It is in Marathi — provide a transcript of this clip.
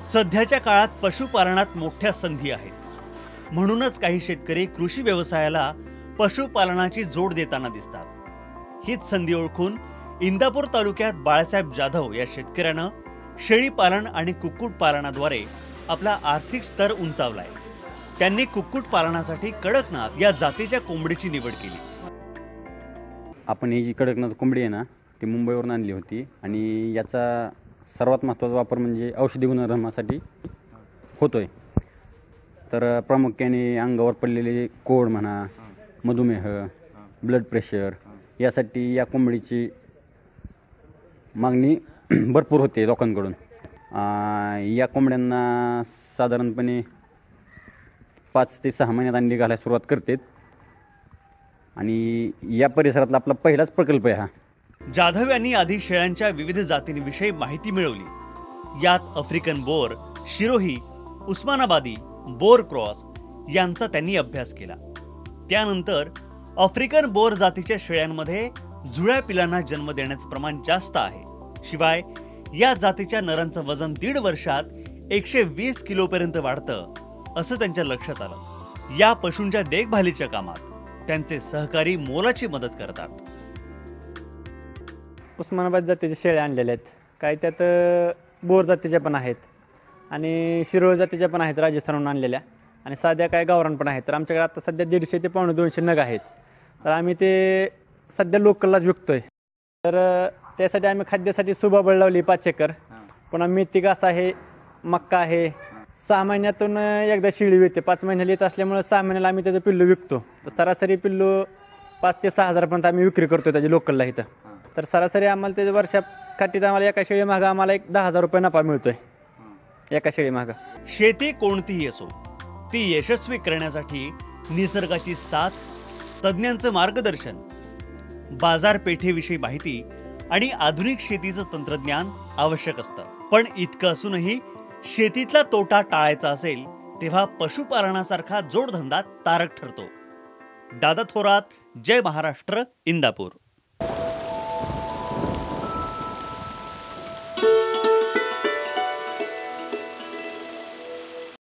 सध्याच्या काळात पशुपालनात मोठ्या संधी आहेत। म्हणूनच काही शेतकरी कृषी व्यवसायाला पशुपालनाची जोड देताना दिसतात। हीच संधी ओळखून इंदापूर तालुक्यात बाळासाहेब जाधव या शेतकऱ्यानं शेळी पालन आणि कुक्कुट पालनाद्वारे आपला आर्थिक स्तर उंचावलाय। त्यांनी कुक्कुट पालनासाठी कडकनाथ या जातीच्या कोंबडीची निवड केली। आपण ही जी कडकनाथ कोंबडी आहे ना, ती मुंबईवरून आणली होती आणि याचा सर्वात महत्त्वाचा वापर म्हणजे औषधी गुणधर्मासाठी होतोय। तर प्रामुख्याने अंगावर पडलेले कोड म्हणा, मधुमेह, ब्लड प्रेशर यासाठी या कोंबडीची मागणी भरपूर होते लोकांकडून। या कोंबड्यांना साधारणपणे 5 ते 6 महिन्यात अंडी घालायला सुरुवात करतात आणि या परिसरातला आपला पहिलाच प्रकल्प आहे हा। जाधव यांनी आधी शेळ्यांच्या विविध जातींविषयी माहिती मिळवली। यात आफ्रिकन बोर, शिरोही, उस्मानाबादी, बोर क्रॉस यांचा त्यांनी अभ्यास केला। त्यानंतर आफ्रिकन बोर जातीच्या शेळ्यांमध्ये जुळ्या पिलांना जन्म देण्याचे प्रमाण जास्त आहे। शिवाय या जातीच्या नरांचं वजन 1.5 वर्षात 120 किलोपर्यंत वाढतं असं त्यांच्या लक्षात आलं। या पशूंच्या देखभालीच्या कामात त्यांचे सहकारी मोलाची मदत करतात। उस्मानाबाद जातीच्या शेळ्या आणलेल्या आहेत, काही त्यात बोर जातीच्या पण आहेत आणि शिरोळ जातीच्या पण आहेत, राजस्थानहून आणलेल्या, आणि साध्या काय गावरान पण आहेत। तर आमच्याकडे आता सध्या 150 ते 250 नग आहेत। तर आम्ही ते सध्या लोकललाच विकतोय। तर त्यासाठी आम्ही खाद्यासाठी सुबाबळ लावली 5 एकर, पुन्हा मेथी घास आहे, मक्का आहे। 6 महिन्यातून एकदा शेळी विकते, 5 महिन्याला येत असल्यामुळे 6 महिन्याला आम्ही त्याचं पिल्लू विकतो। तर सरासरी पिल्लू 5 ते 6 हजारापर्यंत आम्ही विक्री करतो त्याची लोकलला इथं। तर सरासरी आम्हाला त्याच्या वर्षाकाठीत आम्हाला एका शेळी मागं आम्हाला एक 10,000 रुपये नफा मिळतोय एका शेळी मागं। शेती कोणतीही असो ती यशस्वी करण्यासाठी निसर्गाची साथ, तज्ञांचं मार्गदर्शन, बाजारपेठेविषयी माहिती आणि आधुनिक शेतीचं तंत्रज्ञान आवश्यक असतं। पण इतकं असूनही शेतीतला तोटा टाळायचा असेल तेव्हा पशुपालनासारखा जोडधंदा तारक ठरतो। दादा थोरात, जय महाराष्ट्र, इंदापूर।